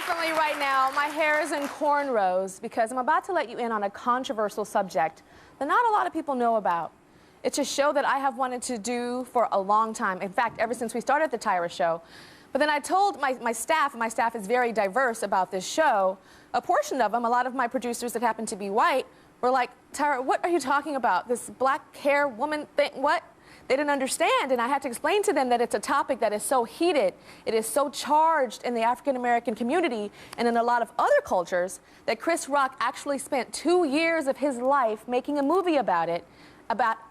differently right now. My hair is in cornrows because I'm about to let you in on a controversial subject that not a lot of people know about. It's a show that I have wanted to do for a long time. In fact, ever since we started the Tyra show. But then I told my staff, and my staff is very diverse about this show, a portion of them, a lot of my producers that happen to be white, were like, Tyra, what are you talking about? This black hair woman thing, what? They didn't understand, and I had to explain to them that it's a topic that is so heated, it is so charged in the African-American community and in a lot of other cultures that Chris Rock actually spent 2 years of his life making a movie about it,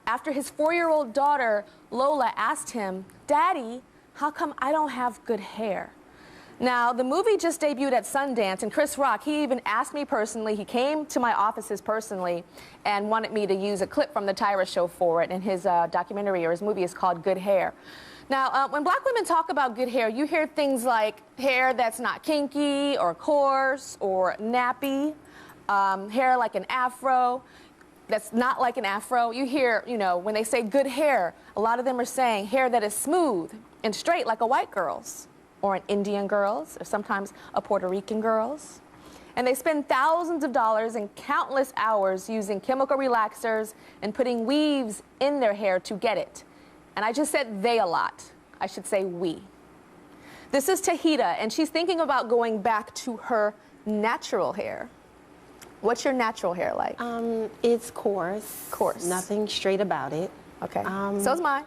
after his 4-year-old daughter, Lola, asked him, Daddy, how come I don't have good hair? Now, the movie just debuted at Sundance, and Chris Rock, he even asked me personally, he came to my offices personally and wanted me to use a clip from the Tyra show for it, and his documentary or his movie is called Good Hair. Now, when black women talk about good hair, you hear things like hair that's not kinky or coarse or nappy, hair like an afro that's not like an afro. You hear, you know, when they say good hair, a lot of them are saying hair that is smooth and straight like a white girl's, or an Indian girl's, or sometimes a Puerto Rican girl's. And they spend thousands of dollars and countless hours using chemical relaxers and putting weaves in their hair to get it. And I just said they a lot. I should say we. This is Tahita, and she's thinking about going back to her natural hair. What's your natural hair like? It's coarse. Coarse. Nothing straight about it. Okay. So's mine.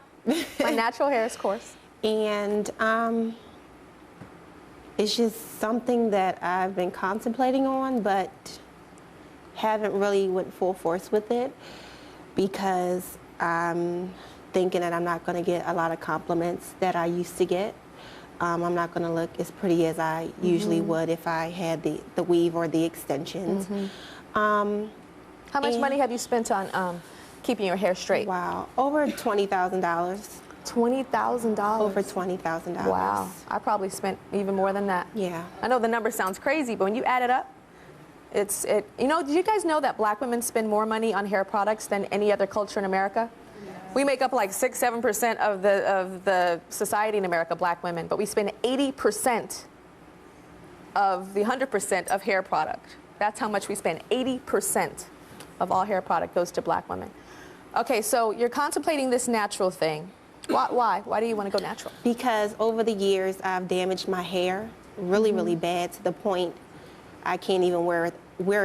My natural hair is coarse. And it's just something that I've been contemplating on, but haven't really went full force with it because I'm thinking that I'm not going to get a lot of compliments that I used to get. I'm not going to look as pretty as I usually would if I had the weave or the extensions. How much money have you spent on keeping your hair straight? Wow, over $20,000. $20,000? Over $20,000. Wow, I probably spent even more than that. Yeah. I know the number sounds crazy, but when you add it up, you know, did you guys know that black women spend more money on hair products than any other culture in America? We make up like 6–7% of the society in America, black women, but we spend 80% of the 100% of hair product. That's how much we spend. 80% of all hair product goes to black women. Okay, so you're contemplating this natural thing. Why? Why do you want to go natural? Because over the years, I've damaged my hair really, really bad to the point I can't even wear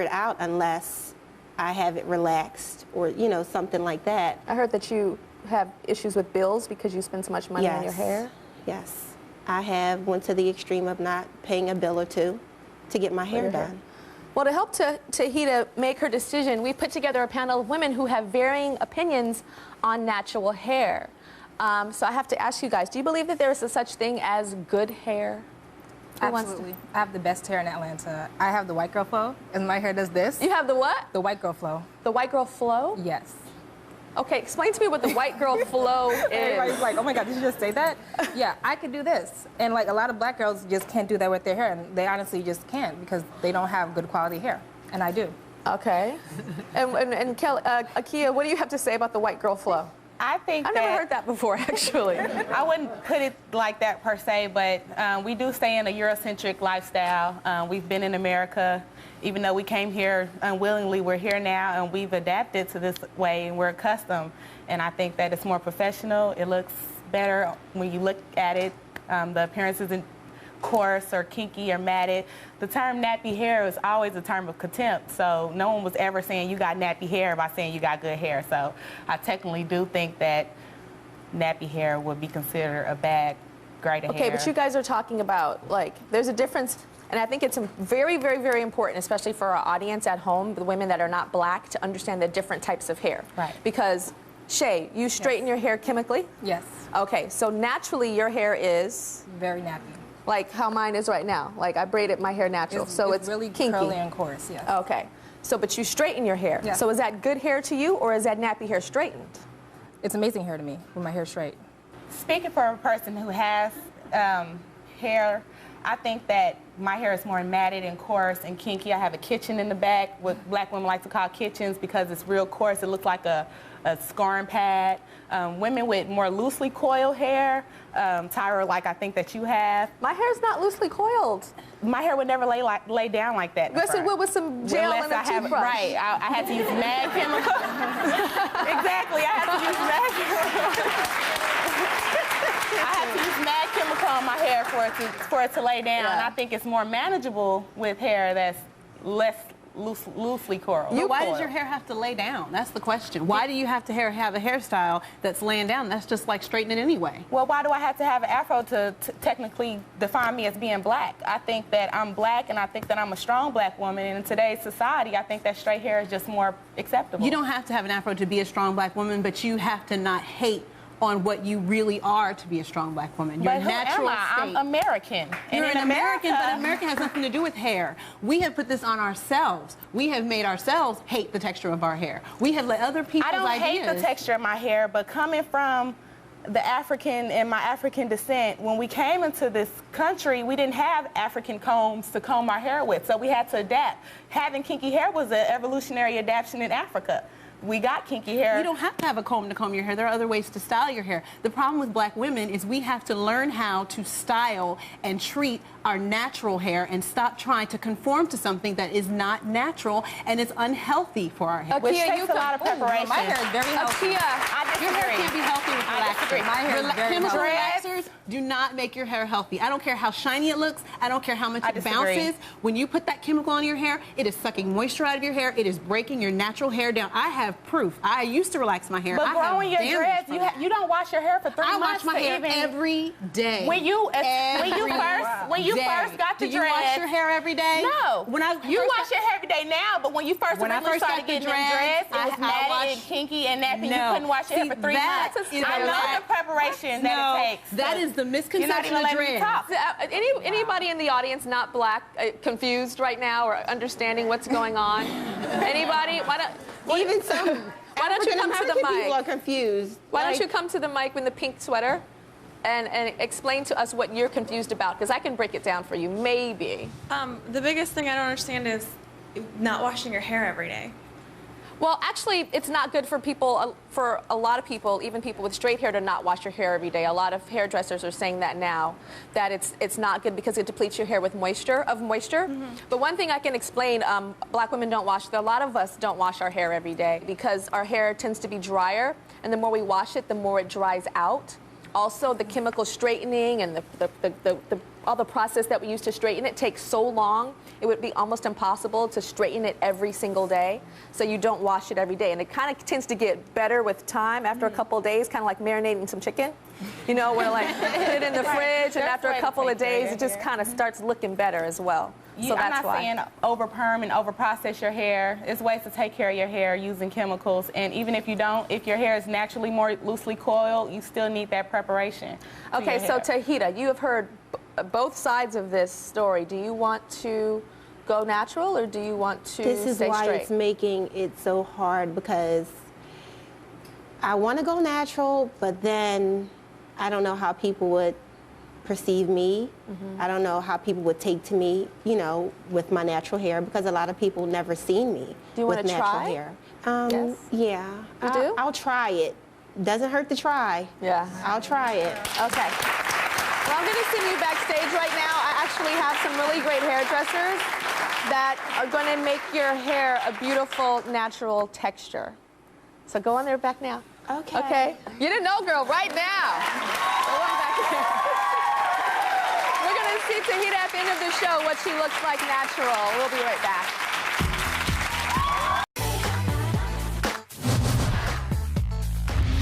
it out unless I have it relaxed or, you know, something like that. I heard that you have issues with bills because you spend so much money on your hair. Yes. I went to the extreme of not paying a bill or two to get my hair done. Well, to help Tahita make her decision, we put together a panel of women who have varying opinions on natural hair. So I have to ask you guys, do you believe that there is a such thing as good hair? Absolutely. I have the best hair in Atlanta. I have the white girl flow, and my hair does this. You have the what? The white girl flow. The white girl flow? Yes. Okay, explain to me what the white girl flow is. Everybody's like, oh my God, did you just say that? Yeah, I could do this. And like a lot of black girls just can't do that with their hair, and they honestly just can't because they don't have good quality hair, and I do. Okay. and Kelly, Akia, what do you have to say about the white girl flow? I think I've never heard that before, actually. I wouldn't put it like that per se, but we do stay in a Eurocentric lifestyle. We've been in America, even though we came here unwillingly, we're here now, and we've adapted to this way, and we're accustomed. And I think that it's more professional. It looks better when you look at it. The appearance isn't coarse or kinky or matted. The term nappy hair is always a term of contempt, so no one was ever saying you got nappy hair by saying you got good hair. So I technically do think that nappy hair would be considered a bad grade of hair. Okay, but you guys are talking about, like, there's a difference, and I think it's very, very, very important, especially for our audience at home, the women that are not black, to understand the different types of hair. Right. Because, Shay, you straighten your hair chemically? Yes. Okay, so naturally your hair is? Very nappy. Like how mine is right now. Like I braided my hair natural, so it's really kinky. Curly and coarse, yes. Okay, so but you straighten your hair. Yeah. So is that good hair to you, or is that nappy hair straightened? It's amazing hair to me with my hair straight. Speaking for a person who has hair I think that my hair is more matted and coarse and kinky. I have a kitchen in the back, what black women like to call kitchens, because it's real coarse. It looks like a scarring pad. Women with more loosely coiled hair, Tyra, like I think that you have. My hair's not loosely coiled. My hair would never lay down like that. With some gel and a toothbrush. Right, I had to use mad chemical. Exactly, I had to use mad chemical. I had to use mad chemical on my hair for it to lay down. Yeah. I think it's more manageable with hair that's less loosely coiled. But why does your hair have to lay down? That's the question. Why do you have to have a hairstyle that's laying down? That's just like straightening anyway. Well, why do I have to have an afro to technically define me as being black? I think that I'm black, and I think that I'm a strong black woman. And in today's society, I think that straight hair is just more acceptable. You don't have to have an afro to be a strong black woman, but you have to not hate on what you really are to be a strong black woman. Your but who natural am I? state. I'm American. You're and an American, but America has nothing to do with hair. We have put this on ourselves. We have made ourselves hate the texture of our hair. We have let other people's ideas. I don't hate the texture of my hair, but coming from the African and my African descent, when we came into this country, we didn't have African combs to comb our hair with, so we had to adapt. Having kinky hair was an evolutionary adaptation in Africa. We got kinky hair. You don't have to have a comb to comb your hair. There are other ways to style your hair. The problem with black women is we have to learn how to style and treat our natural hair and stop trying to conform to something that is not natural and is unhealthy for our hair. Which takes a lot of preparation. My hair is very healthy. Your hair can't be healthy with relaxers. My hair is very Chemical healthy. relaxers do not make your hair healthy. I don't care how shiny it looks. I don't care how much it bounces. When you put that chemical on your hair, it is sucking moisture out of your hair. It is breaking your natural hair down. I have proof. I used to relax my hair. But growing your dreads, you don't wash your hair for 3 months. I wash my hair every day. When you first got the dreads, do you wash your hair every day? No. You wash your hair every day now, but when you first started getting the dreads, it was matted and kinky and nappy. You couldn't wash your hair for 3 months. I know the preparation that it takes. That is the misconception of dreads. Anybody in the audience not black, confused right now or understanding what's going on? Anybody? Even some Why don't you come to the African mic? people are confused. Why don't you come to the mic with the pink sweater and explain to us what you're confused about? Because I can break it down for you, maybe. The biggest thing I don't understand is not washing your hair every day. Well, actually, it's not good for people, for a lot of people, even people with straight hair, to not wash your hair every day. A lot of hairdressers are saying that now, that it's not good because it depletes your hair with moisture. Mm-hmm. But one thing I can explain, black women don't wash, a lot of us don't wash our hair every day because our hair tends to be drier, and the more we wash it, the more it dries out. Also, the chemical straightening and all the process that we use to straighten it takes so long, it would be almost impossible to straighten it every single day. So you don't wash it every day. And it kind of tends to get better with time after a couple of days, kind of like marinating some chicken. You know, where like put it in the fridge, and after a couple of days, it just kind of starts looking better as well. So I'm that's not saying over perm and over process your hair. There's ways to take care of your hair using chemicals. And even if you don't, if your hair is naturally more loosely coiled, you still need that preparation. Okay, so Tahita, you have heard both sides of this story. Do you want to go natural or do you want to This is stay why straight? it's making it so hard, because I want to go natural, but then I don't know how people would perceive me. I don't know how people would take to me, you know, with my natural hair, because a lot of people never seen me Do you with want to natural try? hair. Yes. Yeah. You do? I'll try it. Doesn't hurt to try. Yeah. I'll try it. Okay. Well, I'm going to send you backstage right now. I actually have some really great hairdressers that are going to make your hair a beautiful, natural texture. So go on there back now. Okay. Okay? You didn't know, girl, right now. Go on back there. We're going to see Tahita at the end of the show what she looks like natural. We'll be right back.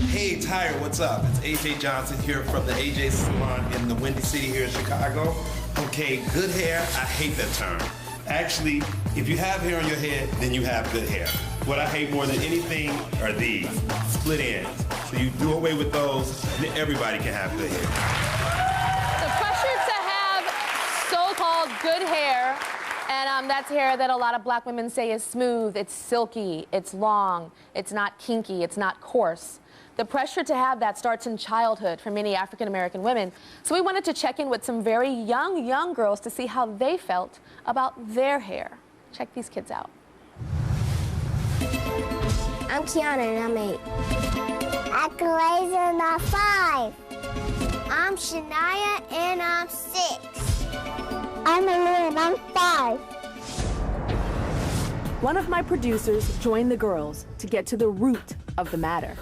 Hey Tyra, what's up? It's AJ Johnson here from the AJ Salon in the Windy City here in Chicago. Okay, good hair, I hate that term. Actually, if you have hair on your head, then you have good hair. What I hate more than anything are these, split ends. So you do away with those, and then everybody can have good hair. The pressure to have so-called good hair, and that's hair that a lot of black women say is smooth, it's silky, it's long, it's not kinky, it's not coarse. The pressure to have that starts in childhood for many African American women. So we wanted to check in with some very young girls to see how they felt about their hair. Check these kids out. I'm Kiana and I'm 8. I'm Kalasia and I'm 5. I'm Shania and I'm 6. I'm Aaliyah and I'm 5. One of my producers joined the girls to get to the root of the matter.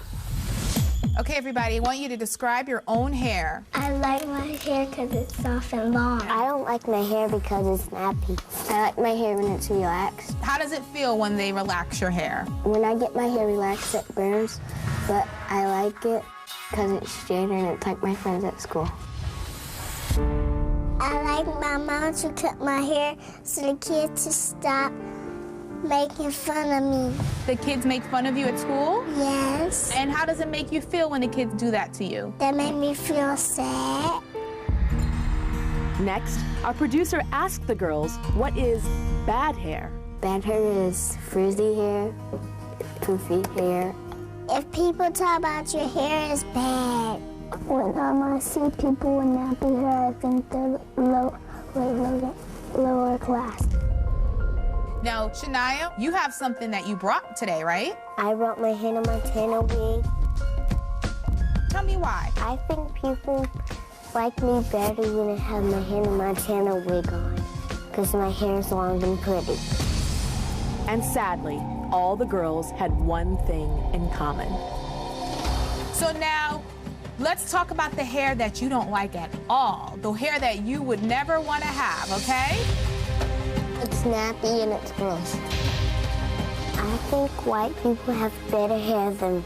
Okay, everybody, I want you to describe your own hair. I like my hair because it's soft and long. I don't like my hair because it's nappy. I like my hair when it's relaxed. How does it feel when they relax your hair? When I get my hair relaxed, it burns, but I like it because it's straight and it's like my friends at school. I like my mom to cut my hair so the kids to stop making fun of me. The kids make fun of you at school? Yes. And how does it make you feel when the kids do that to you? That made me feel sad. Next, our producer asked the girls, what is bad hair? Bad hair is frizzy hair, poofy hair. If people talk about your hair, it's bad. When I see people with nappy hair, I think they're lower class. Now, Shania, you have something that you brought today, right? I brought my Hannah Montana wig. Tell me why. I think people like me better when I have my Hannah Montana wig on, because my hair is long and pretty. And sadly, all the girls had one thing in common. So now, let's talk about the hair that you don't like at all. The hair that you would never want to have, okay? It's nappy and it's gross. I think white people have better hair than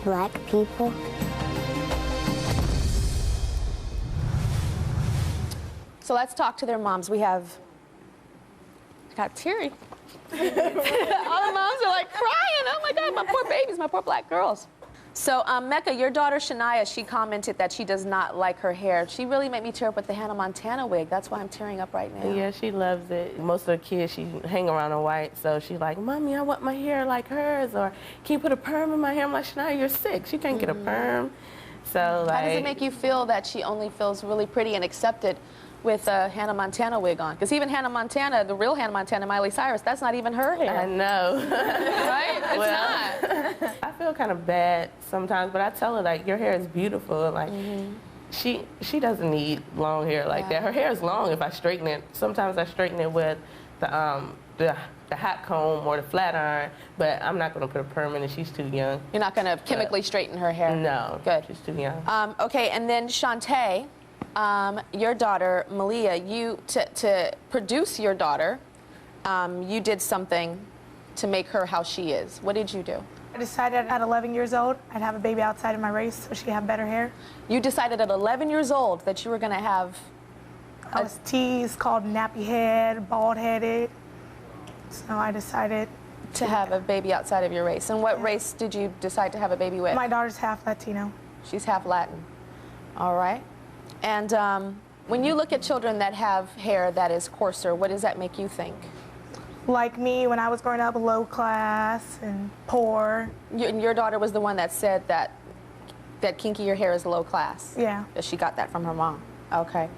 black people. So let's talk to their moms. We got teary. All the moms are like crying. Oh my God, my poor babies, my poor black girls. So Mecca, your daughter Shania, she commented that she does not like her hair. She really made me tear up with the Hannah Montana wig. That's why I'm tearing up right now. Yeah, she loves it. Most of the kids, she hang around in white, so she's like, Mommy, I want my hair like hers, or can you put a perm in my hair? I'm like, Shania, you're 6. You can't get a perm. So like, how does it make you feel that she only feels really pretty and accepted with a Hannah Montana wig on? Because even Hannah Montana, the real Hannah Montana, Miley Cyrus, that's not even her hair. I know. Right? It's not. I feel kind of bad sometimes, but I tell her, like, your hair is beautiful. Like, she doesn't need long hair like that. Her hair is long if I straighten it. Sometimes I straighten it with the hot comb or the flat iron, but I'm not going to put a perm in it. She's too young. You're not going to chemically straighten her hair? No. Good. She's too young. Okay, and then Shantae, your daughter, Malia, to produce your daughter, you did something to make her how she is. What did you do? I decided at 11 years old I'd have a baby outside of my race so she could have better hair. You decided at 11 years old that you were going to have... I was teased, called nappy head, bald headed. So I decided to have a baby outside of your race. And what race did you decide to have a baby with? My daughter's half Latino. She's half Latin. All right. And when you look at children that have hair that is coarser, what does that make you think? Like me, when I was growing up, low class and poor. And your daughter was the one that said that kinkier hair is low class? Yeah. That she got that from her mom. Okay.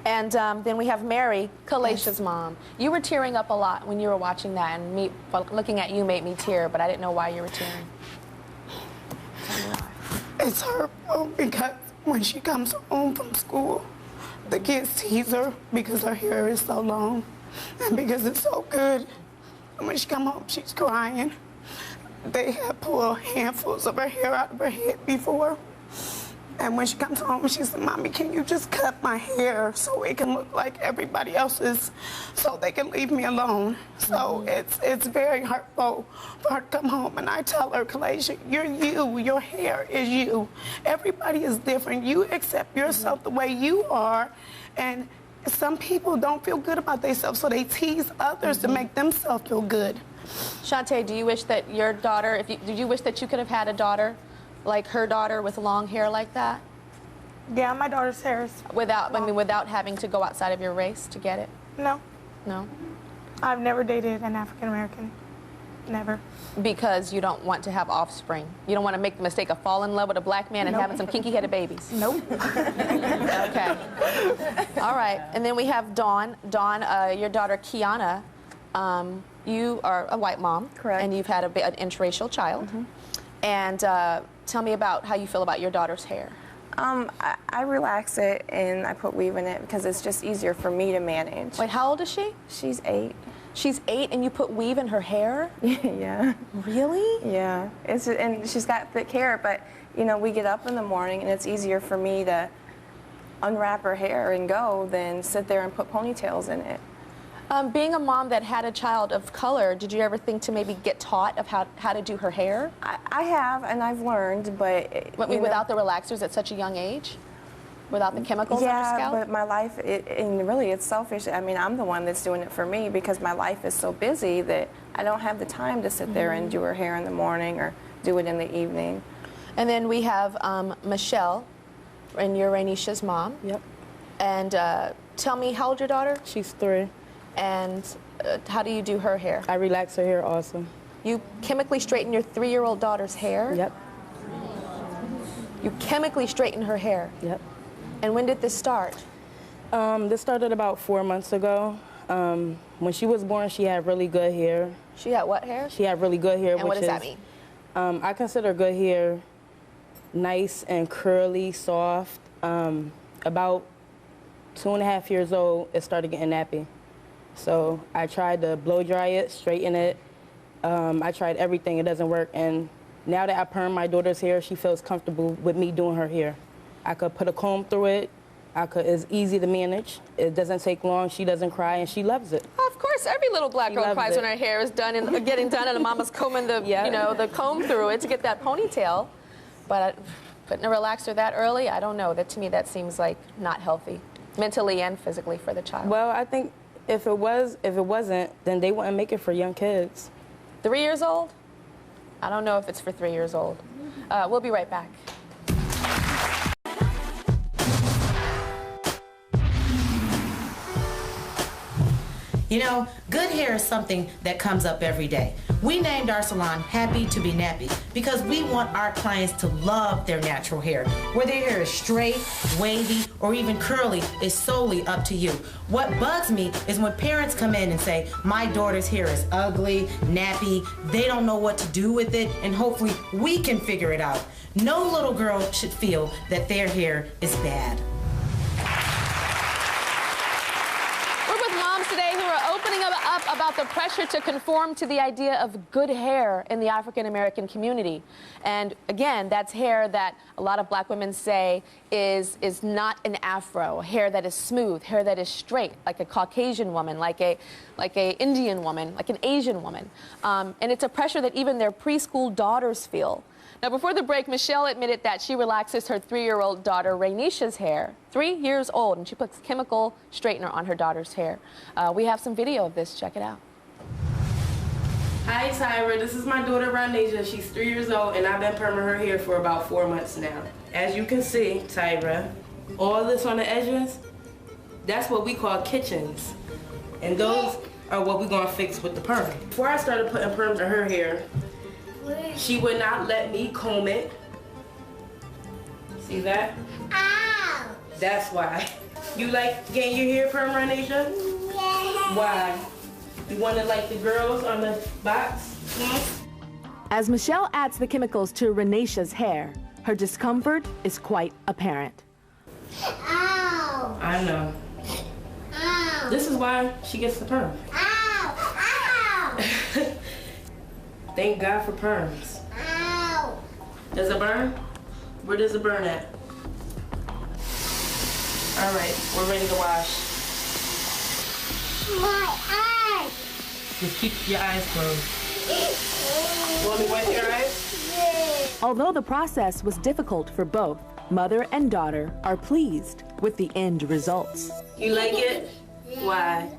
And then we have Mary, Kalasia's mom. You were tearing up a lot when you were watching that, and me looking at you made me tear, but I didn't know why you were tearing. It's hurtful because when she comes home from school, the kids tease her because her hair is so long and because it's so good. And when she comes home, she's crying. They have pulled handfuls of her hair out of her head before. And when she comes home, she said, Mommy, can you just cut my hair so it can look like everybody else's so they can leave me alone? So it's very hurtful for her to come home. And I tell her, Kalasia, you're you. Your hair is you. Everybody is different. You accept yourself the way you are. And some people don't feel good about themselves, so they tease others to make themselves feel good. Shantae, do you wish that your daughter, did you wish that you could have had a daughter like her daughter with long hair like that? Yeah, my daughter's hair is without having to go outside of your race to get it? No. No? I've never dated an African American. Never. Because you don't want to have offspring. You don't want to make the mistake of falling in love with a black man and having some kinky-headed babies. Nope. Okay. All right. And then we have Dawn. Dawn, your daughter Kiana, you are a white mom. Correct. And you've had an interracial child. And tell me about how you feel about your daughter's hair. I relax it and I put weave in it because it's just easier for me to manage. Wait, how old is she? She's 8. She's 8 and you put weave in her hair? Yeah. Really? Yeah. And she's got thick hair, but you know, we get up in the morning and it's easier for me to unwrap her hair and go than sit there and put ponytails in it. Being a mom that had a child of color, did you ever think to maybe get taught of how to do her hair? I have, and I've learned, but without the relaxers at such a young age? Without the chemicals on her scalp? Yeah, but my life, and really it's selfish. I mean, I'm the one that's doing it for me because my life is so busy that I don't have the time to sit there and do her hair in the morning or do it in the evening. And then we have Michelle, and you're Rainisha's mom. Yep. And tell me, how old your daughter? She's 3. And how do you do her hair? I relax her hair also. You chemically straighten your 3-year-old daughter's hair? Yep. You chemically straighten her hair? Yep. And when did this start? This started about 4 months ago. When she was born, she had really good hair. She had what hair? She had really good hair. And what does that mean? I consider good hair nice and curly, soft. About 2.5 years old, it started getting nappy. So I tried to blow dry it, straighten it. I tried everything, it doesn't work. And now that I perm my daughter's hair, she feels comfortable with me doing her hair. I could put a comb through it. It's easy to manage. It doesn't take long. She doesn't cry, and she loves it. Of course, every little black girl cries when her hair is done and getting done, and the mama's combing the, you know, the comb through it to get that ponytail. But putting a relaxer that early, I don't know. That to me, that seems like not healthy, mentally and physically for the child. Well, I think if it wasn't, then they wouldn't make it for young kids. 3 years old? I don't know if it's for 3 years old. We'll be right back. You know, good hair is something that comes up every day. We named our salon Happy to be Nappy because we want our clients to love their natural hair. Whether their hair is straight, wavy, or even curly is solely up to you. What bugs me is when parents come in and say, my daughter's hair is ugly, nappy, they don't know what to do with it, and hopefully we can figure it out. No little girl should feel that their hair is bad. Today who are opening up about the pressure to conform to the idea of good hair in the African American community. And again, that's hair that a lot of black women say is not an afro, hair that is smooth, hair that is straight, like a Caucasian woman, like a Indian woman, like an Asian woman. And it's a pressure that even their preschool daughters feel. Now, before the break, Michelle admitted that she relaxes her 3-year-old daughter, Rainisha's hair, 3 years old, and she puts chemical straightener on her daughter's hair. We have some video of this. Check it out. Hi, Tyra. This is my daughter, Rainisha. She's 3 years old, and I've been perming her hair for about 4 months now. As you can see, Tyra, all this on the edges, that's what we call kitchens. And those are what we're going to fix with the perm. Before I started putting perms in her hair, she would not let me comb it. See that? Ow! That's why. You like getting your hair perm, Rainisha? Yeah. Why? You want to like the girls on the box? Yes. As Michelle adds the chemicals to Rainisha's hair, her discomfort is quite apparent. Ow! I know. Ow! This is why she gets the perm. Ow! Ow! Thank God for perms. Ow! Does it burn? Where does it burn at? All right, we're ready to wash. My eyes! Just keep your eyes closed. You want me to wipe your eyes? Although the process was difficult for both, mother and daughter are pleased with the end results. You like it? Why?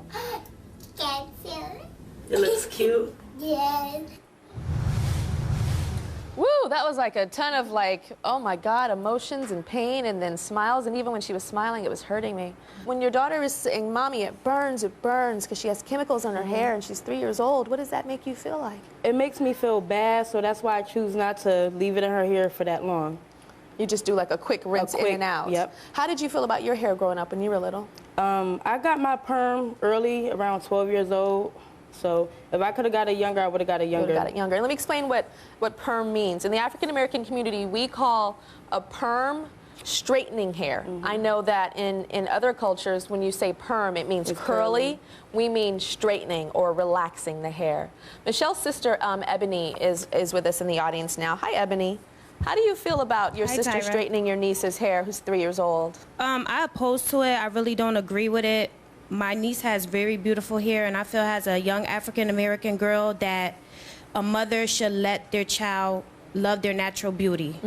It looks cute? Yes. Woo, Whew, that was like a ton of like, oh my God, emotions and pain and then smiles. And even when she was smiling, it was hurting me. When your daughter is saying, Mommy, it burns, because she has chemicals on her hair and she's 3 years old, what does that make you feel like? It makes me feel bad, so that's why I choose not to leave it in her hair for that long. You just do like a quick rinse in and out. Yep. How did you feel about your hair growing up when you were little? I got my perm early, around 12 years old. So if I could have got it younger, I would have got it younger. And let me explain what perm means. In the African American community, we call a perm straightening hair. I know that in other cultures, when you say perm, it means curly. We mean straightening or relaxing the hair. Michelle's sister, Ebony, is with us in the audience now. Hi, Ebony. How do you feel about your sister Tyra. straightening your niece's hair, who's 3 years old? I oppose to it. I really don't agree with it. My niece has very beautiful hair, and I feel as a young African-American girl that a mother should let their child love their natural beauty.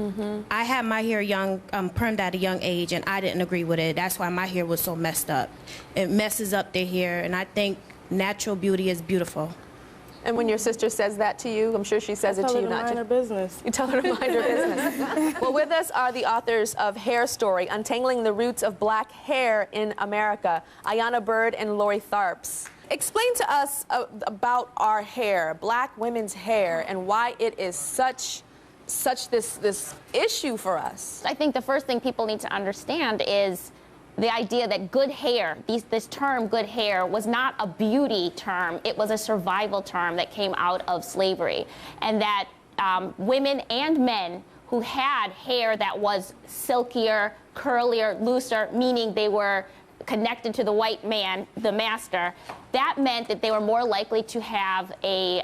I had my hair permed at a young age, and I didn't agree with it. That's why my hair was so messed up. It messes up their hair, and I think natural beauty is beautiful. And when your sister says that to you, I'm sure she says it to you not to mind her business. You tell her to mind her business. Well, with us are the authors of Hair Story, Untangling the Roots of Black Hair in America, Ayanna Bird and Lori Tharps. Explain to us about our hair, black women's hair, and why it is such this issue for us. I think the first thing people need to understand is the idea that good hair, this term good hair, was not a beauty term. It was a survival term that came out of slavery. And that women and men who had hair that was silkier, curlier, looser, meaning they were connected to the white man, the master, that meant that they were more likely to have a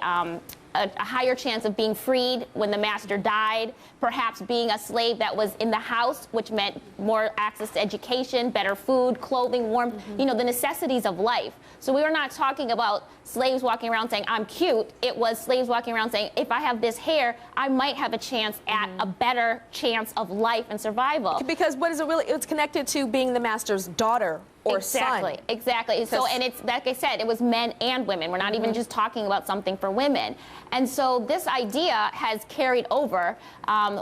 higher chance of being freed when the master died, perhaps being a slave that was in the house, which meant more access to education, better food, clothing, warmth, you know, the necessities of life. So we were not talking about slaves walking around saying, I'm cute. It was slaves walking around saying, if I have this hair, I might have a chance at a better chance of life and survival. Because what is it really? It's connected to being the master's daughter or son. Exactly. So, and it's, like I said, it was men and women. We're not even just talking about something for women. And so this idea has carried over.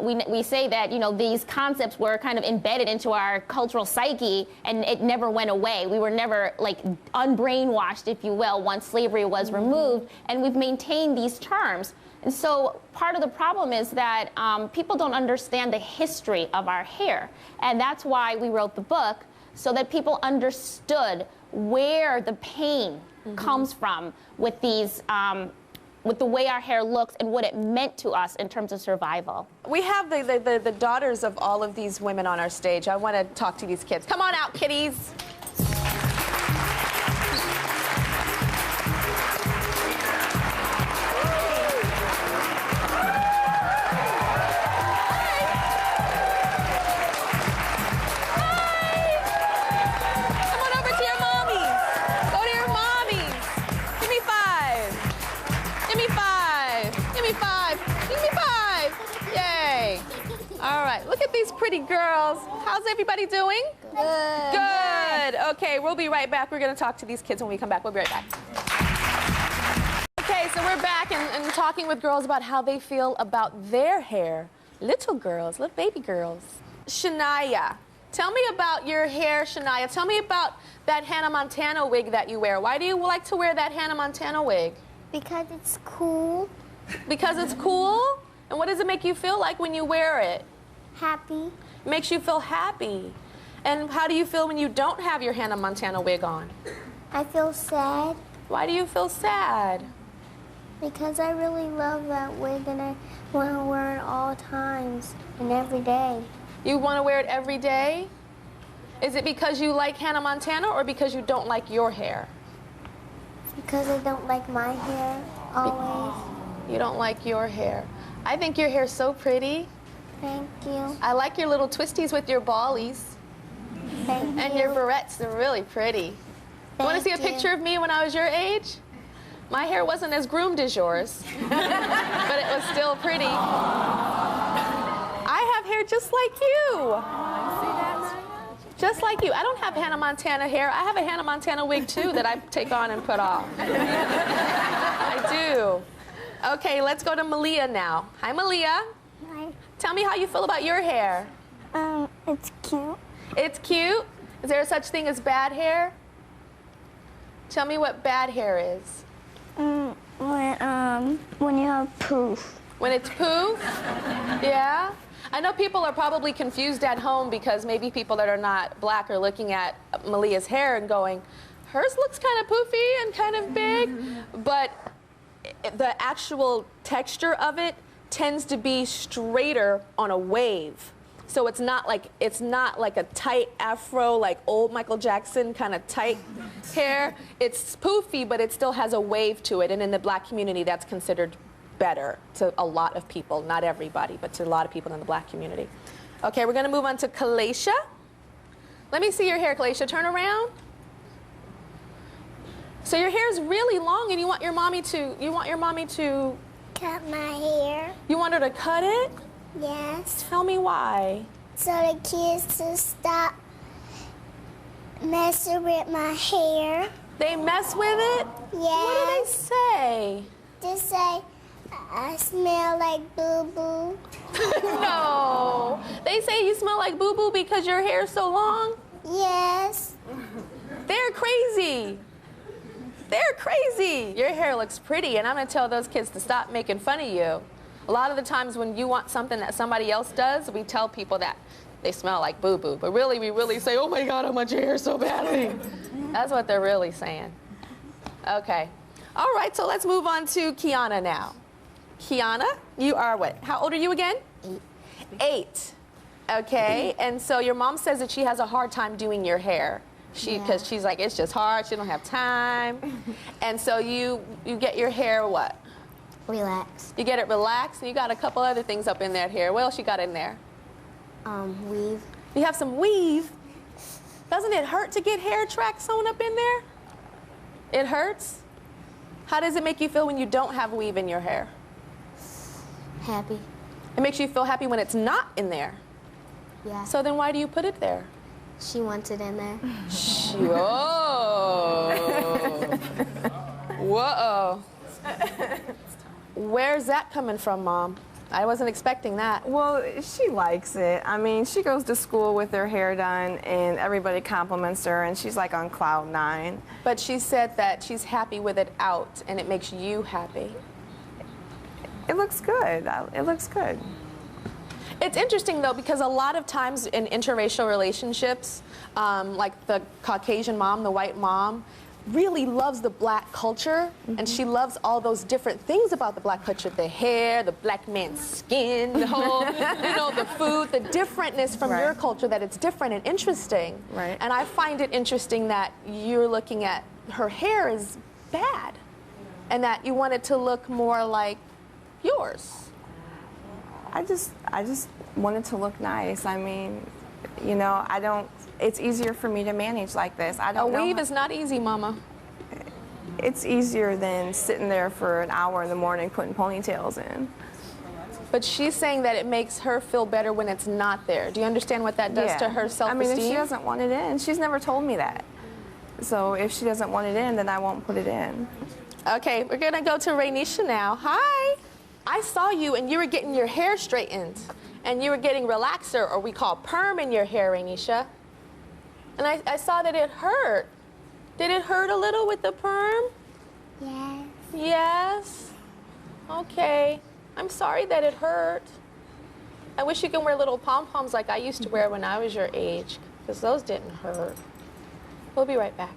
We say that, you know, these concepts were kind of embedded into our cultural psyche, and it never went away. We were never, like, unbrainwashed, if you will, once slavery was removed, and we've maintained these terms. And so part of the problem is that people don't understand the history of our hair. And that's why we wrote the book, so that people understood where the pain comes from with these, with the way our hair looks and what it meant to us in terms of survival. We have the daughters of all of these women on our stage. I want to talk to these kids. Come on out, kiddies. Pretty girls. How's everybody doing? Good. Okay, we'll be right back. We're going to talk to these kids when we come back. We'll be right back. Okay, so we're back and talking with girls about how they feel about their hair. Little girls, little baby girls. Shania, tell me about your hair, Shania. Tell me about that Hannah Montana wig that you wear. Why do you like to wear that Hannah Montana wig? Because it's cool. Because it's cool? And what does it make you feel like when you wear it? Happy. Makes you feel happy. And how do you feel when you don't have your Hannah Montana wig on? I feel sad. Why do you feel sad? Because I really love that wig and I want to wear it all times and every day. You want to wear it every day? Is it because you like Hannah Montana or because you don't like your hair? Because I don't like my hair always. You don't like your hair. I think your hair's so pretty. Thank you. I like your little twisties with your ballies. Thank you. And your barrettes, they're really pretty. You want to see a picture of me when I was your age? My hair wasn't as groomed as yours, but it was still pretty. I have hair just like you. Just like you. I don't have Hannah Montana hair. I have a Hannah Montana wig, too, that I take on and put off. I do. Okay, let's go to Malia now. Hi, Malia. Hi. Tell me how you feel about your hair. It's cute. It's cute? Is there such thing as bad hair? Tell me what bad hair is. When you have poof. When it's poof? Yeah? I know people are probably confused at home because maybe people that are not black are looking at Malia's hair and going, hers looks kind of poofy and kind of big, but the actual texture of it tends to be straighter on a wave. So it's not like a tight afro, like old Michael Jackson kind of tight hair. It's poofy, but it still has a wave to it. And in the black community, that's considered better to a lot of people. Not everybody, but to a lot of people in the black community. Okay, we're gonna move on to Kalaisha. Let me see your hair, Kalaisha. Turn around. So your hair is really long, and you want your mommy to Cut my hair. You want her to cut it? Yes. Tell me why. So the kids to stop messing with my hair. They mess with it? Yes. What do they say? They say I smell like boo-boo. No. They say you smell like boo-boo because your hair's so long? Yes. They're crazy. They're crazy. Your hair looks pretty, and I'm going to tell those kids to stop making fun of you. A lot of the times when you want something that somebody else does, we tell people that they smell like boo-boo. But really, we really say, oh my God, I want your hair so badly. That's what they're really saying. Okay. All right, so let's move on to Kiana now. Kiana, you are what? How old are you again? 8. Okay, and so your mom says that she has a hard time doing your hair. Because she's like, it's just hard, she don't have time. And so you get your hair what? Relaxed. You get it relaxed, and you got a couple other things up in that hair. What else you got in there? Weave. You have some weave? Doesn't it hurt to get hair tracks sewn up in there? It hurts? How does it make you feel when you don't have weave in your hair? Happy. It makes you feel happy when it's not in there. Yeah. So then why do you put it there? She wants it in there. Whoa. Whoa. Where's that coming from, Mom? I wasn't expecting that. Well, she likes it. I mean, she goes to school with her hair done, and everybody compliments her, and she's like on cloud 9. But she said that she's happy with it out, and it makes you happy. It looks good. It looks good. It's interesting, though, because a lot of times in interracial relationships, like the Caucasian mom, the white mom, really loves the black culture, and she loves all those different things about the black culture, the hair, the black man's skin, the whole, the food, the differentness from your culture, that it's different and interesting. Right. And I find it interesting that you're looking at her hair is bad, and that you want it to look more like yours. I just want it to look nice. I mean, it's easier for me to manage like this. A weave is not easy, Mama. It's easier than sitting there for an hour in the morning putting ponytails in. But she's saying that it makes her feel better when it's not there. Do you understand what that does to her self-esteem? I mean, if she doesn't want it in, she's never told me that. So if she doesn't want it in, then I won't put it in. Okay, we're gonna go to Rainisha now. Hi. I saw you and you were getting your hair straightened, and you were getting relaxer, or we call perm, in your hair, Rainisha. And I saw that it hurt. Did it hurt a little with the perm? Yes. Yes? Okay. I'm sorry that it hurt. I wish you could wear little pom-poms like I used to wear when I was your age, because those didn't hurt. We'll be right back.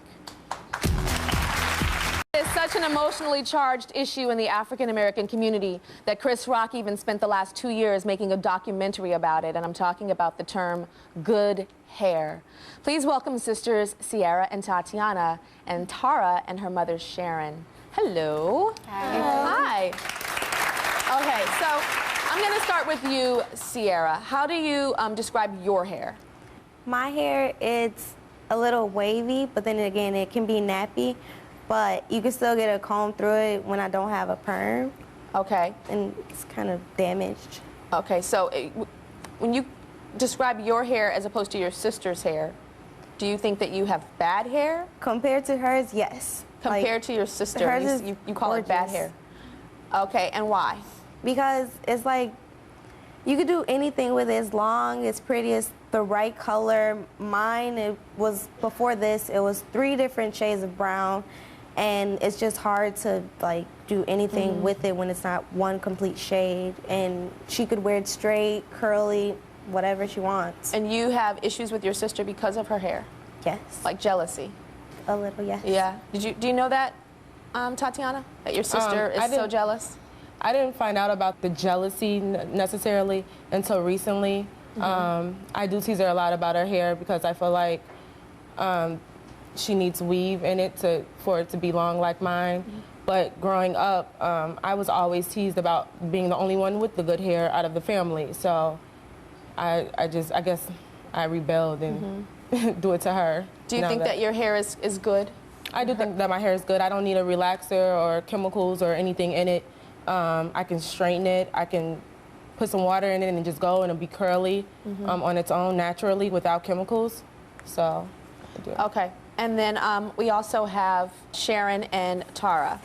It's such an emotionally charged issue in the African American community that Chris Rock even spent the last 2 years making a documentary about it, and I'm talking about the term good hair. Please welcome sisters Sierra and Tatiana, and Tara and her mother Sharon. Hello. Hi. Okay, so I'm going to start with you, Sierra. How do you describe your hair? My hair, it's a little wavy, but then again, it can be nappy. But you can still get a comb through it when I don't have a perm. Okay. And it's kind of damaged. Okay, so when you describe your hair as opposed to your sister's hair, do you think that you have bad hair? Compared to hers, yes. Compared to your sister, hers you call it bad hair. Okay, and why? Because it's like You could do anything with it as long, as pretty, as the right color. Mine, it was, before this, it was 3 different shades of brown, and it's just hard to like do anything with it when it's not one complete shade. And she could wear it straight, curly, whatever she wants. And you have issues with your sister because of her hair? Yes. Like jealousy? A little, yes. Yeah. Do you know that, Tatiana? That your sister is so jealous? I didn't find out about the jealousy necessarily until recently. I do tease her a lot about her hair because I feel like she needs weave in it for it to be long like mine. But growing up, I was always teased about being the only one with the good hair out of the family. So I guess I rebelled and do it to her. Do you think that your hair is good? I do think that my hair is good. I don't need a relaxer or chemicals or anything in it. I can straighten it. I can put some water in it and just go, and it'll be curly on its own naturally without chemicals. So, I do. Okay. And then we also have Sharon and Tara.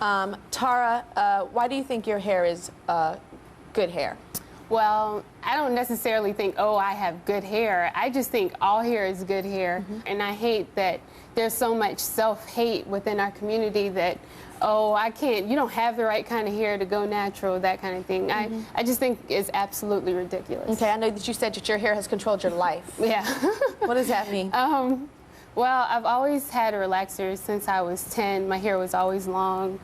Tara, why do you think your hair is good hair? Well, I don't necessarily think, oh, I have good hair. I just think all hair is good hair. And I hate that there's so much self-hate within our community that, oh, I can't, you don't have the right kind of hair to go natural, that kind of thing. I just think it's absolutely ridiculous. Okay, I know that you said that your hair has controlled your life. Yeah. What does that mean? Well, I've always had a relaxer since I was 10. My hair was always long.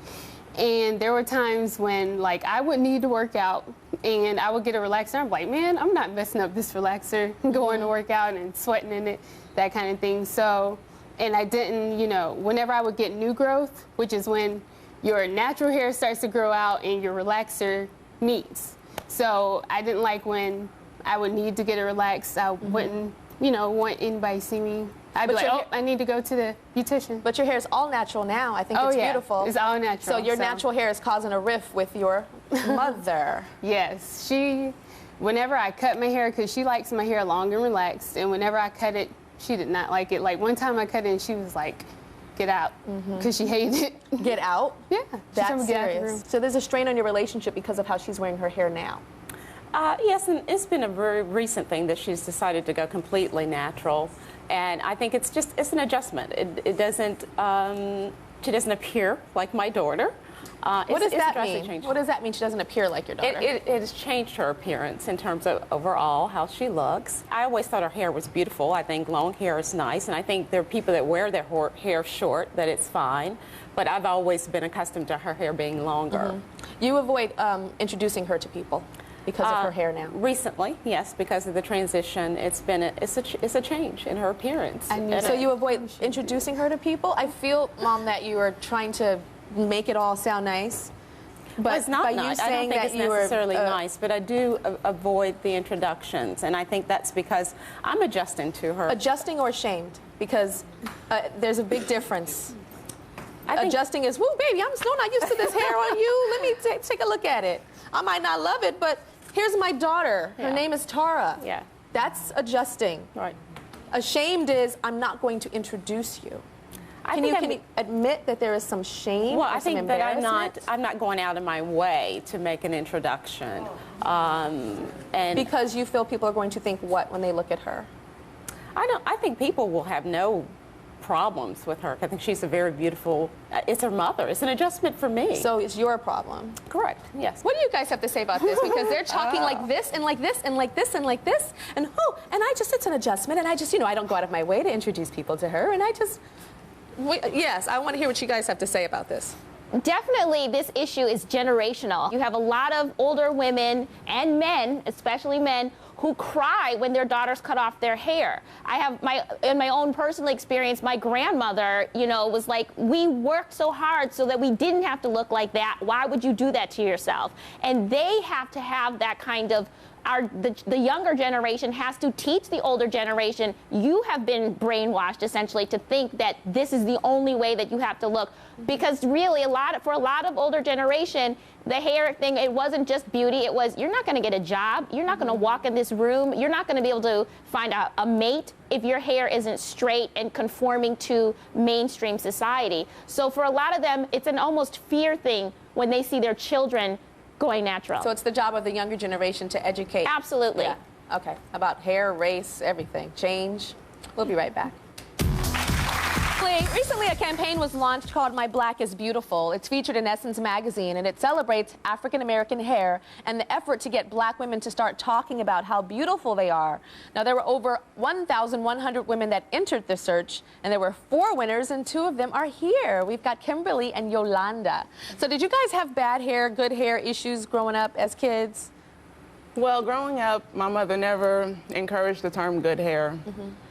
And there were times when, like, I would need to work out, and I would get a relaxer. I'm like, man, I'm not messing up this relaxer, going to work out and sweating in it, that kind of thing. So, and I didn't, you know, whenever I would get new growth, which is when your natural hair starts to grow out and your relaxer meets. So I didn't like when I would need to get a relax. I wouldn't, you know, want anybody to see me. I'd be like, oh, I need to go to the beautician. But your hair is all natural now. I think it's beautiful. It's all natural. So your natural hair is causing a rift with your mother. Yes. Whenever I cut my hair, because she likes my hair long and relaxed, and whenever I cut it, she did not like it. Like one time I cut it and she was like, get out, because she hated it. Get out? Yeah. That's serious. So there's a strain on your relationship because of how she's wearing her hair now. Yes, and it's been a very recent thing that she's decided to go completely natural. And I think it's an adjustment. It doesn't, she doesn't appear like my daughter. What does that mean? What does that mean she doesn't appear like your daughter? It has changed her appearance in terms of overall how she looks. I always thought her hair was beautiful. I think long hair is nice, and I think there are people that wear their hair short, that it's fine. But I've always been accustomed to her hair being longer. You avoid introducing her to people because of her hair now? Recently, yes, because of the transition. It's a change in her appearance. So you avoid introducing her to people? I feel, Mom, that you are trying to make it all sound nice. But well, it's not nice. You I don't think it's necessarily were, nice, but I do avoid the introductions, and I think that's because I'm adjusting to her. Adjusting or ashamed? Because there's a big difference. Adjusting is, woo, baby, I'm still not used to this hair on you. Let me take a look at it. I might not love it, but here's my daughter. Her name is Tara. Yeah. That's adjusting. Right. Ashamed is, I'm not going to introduce you. Can you admit that there is some shame? Well, or I think some that embarrassment? I'm not going out of my way to make an introduction. And because you feel people are going to think what when they look at her? I think people will have no problems with her. I think she's a very beautiful, it's her mother. It's an adjustment for me. So it's your problem? Correct, yes. What do you guys have to say about this? Because they're talking like this and like this and like this and like this. And it's an adjustment. And I just, I don't go out of my way to introduce people to her. And yes, I want to hear what you guys have to say about this. Definitely, this issue is generational. You have a lot of older women and men, especially men, who cry when their daughters cut off their hair. I have in my own personal experience, my grandmother, was like, we worked so hard so that we didn't have to look like that. Why would you do that to yourself? And they have to have that kind of, the younger generation has to teach the older generation, you have been brainwashed essentially to think that this is the only way that you have to look. Because really, for a lot of older generation, the hair thing, it wasn't just beauty, it was, you're not gonna get a job, you're not gonna walk in this room, you're not gonna be able to find a mate if your hair isn't straight and conforming to mainstream society. So for a lot of them, it's an almost fear thing when they see their children going natural. So it's the job of the younger generation to educate. Absolutely. Yeah. Okay. About hair, race, everything. Change. We'll be right back. Recently, a campaign was launched called My Black is Beautiful. It's featured in Essence magazine, and it celebrates African-American hair and the effort to get black women to start talking about how beautiful they are. Now, there were over 1,100 women that entered the search, and there were 4 winners, and 2 of them are here. We've got Kimberly and Yolanda. So did you guys have bad hair, good hair issues growing up as kids? Well, growing up, my mother never encouraged the term good hair.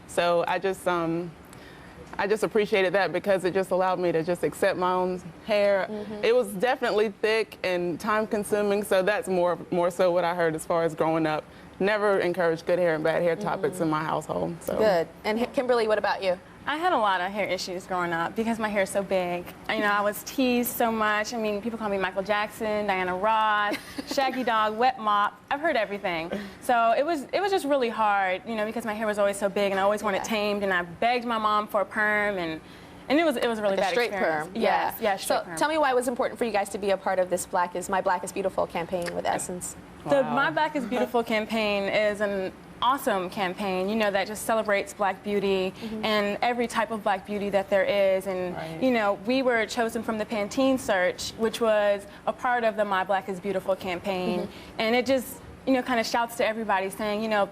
So I just appreciated that because it just allowed me to just accept my own hair. It was definitely thick and time-consuming, so that's more so what I heard as far as growing up. Never encouraged good hair and bad hair topics in my household. So. Good. And Kimberly, what about you? I had a lot of hair issues growing up because my hair is so big. You know, I was teased so much. I mean, people call me Michael Jackson, Diana Ross, Shaggy Dog, Wet Mop. I've heard everything. So it was just really hard, you know, because my hair was always so big and I always wanted tamed, and I begged my mom for a perm, and it was a really Like a bad straight experience. perm. Yes, yeah, straight So perm. tell me why it was important for you guys to be a part of this My Black is Beautiful campaign with Essence. The My Black is Beautiful campaign is an awesome campaign, you know, that just celebrates black beauty and every type of black beauty that there is. And, you know, we were chosen from the Pantene search, which was a part of the My Black is Beautiful campaign. And it just, you know, kind of shouts to everybody saying, you know,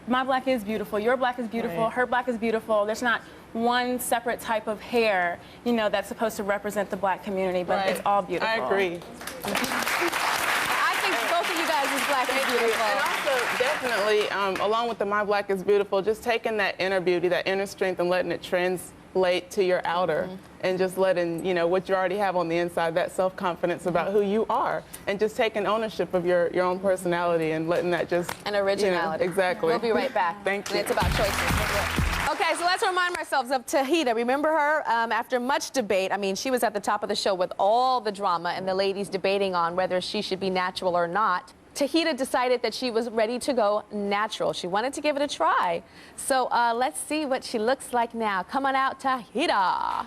my black is beautiful, your black is beautiful, her black is beautiful. There's not one separate type of hair, you know, that's supposed to represent the black community, but it's all beautiful. I agree. I think both of you guys is black is beautiful. And also, definitely, along with the My Black is Beautiful, just taking that inner beauty, that inner strength, and letting it translate to your outer, and just letting, you know, what you already have on the inside, that self-confidence about who you are, and just taking ownership of your own personality and letting that just... And originality. You know, exactly. We'll be right back. Thank you. And it's about choices. Okay, so let's remind ourselves of Tahita. Remember her? After much debate, I mean, she was at the top of the show with all the drama and the ladies debating on whether she should be natural or not. Tahita decided that she was ready to go natural. She wanted to give it a try. So let's see what she looks like now. Come on out, Tahita.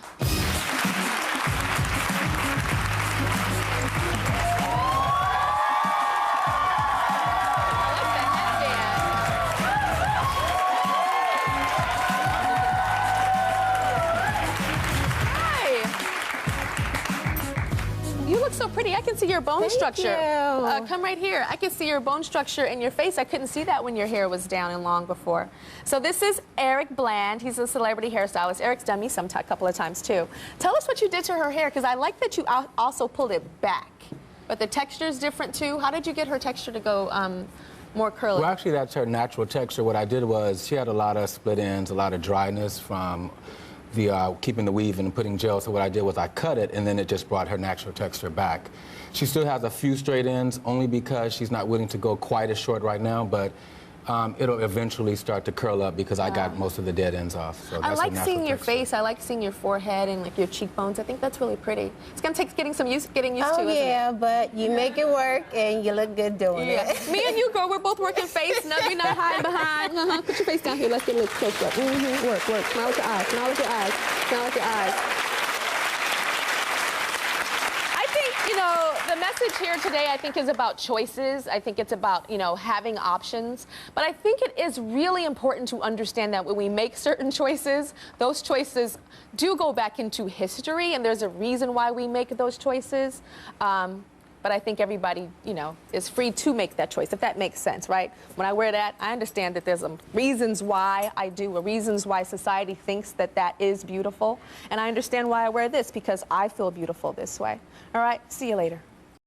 You look so pretty. I can see your bone structure. Come right here. I can see your bone structure in your face. I couldn't see that when your hair was down and long before. So this is Eric Bland. He's a celebrity hairstylist. Eric's done me a couple of times too. Tell us what you did to her hair, because I like that you also pulled it back. But the texture is different too. How did you get her texture to go more curly? Well, actually, that's her natural texture. What I did was she had a lot of split ends, a lot of dryness from the keeping the weave and putting gel. So what I did was I cut it, and then it just brought her natural texture back. She still has a few straight ends, only because she's not willing to go quite as short right now, but it'll eventually start to curl up because I got most of the dead ends off. So I that's like her natural seeing your texture. face. I like seeing your forehead and like your cheekbones. I think that's really pretty. It's gonna take getting used to, isn't it? But you make it work and you look good doing it. Me and you, girl, we're both working face. No, we're not hiding behind. Put your face down here. Let's get a little close up. Work. Smile with your eyes. Smile with your eyes. Smile with your eyes. I think, you know, the message here today, I think, is about choices. I think it's about, you know, having options. But I think it is really important to understand that when we make certain choices, those choices do go back into history, and there's a reason why we make those choices. But I think everybody, you know, is free to make that choice, if that makes sense, right? When I wear that, I understand that there's reasons why I do, or reasons why society thinks that that is beautiful. And I understand why I wear this, because I feel beautiful this way. All right, see you later.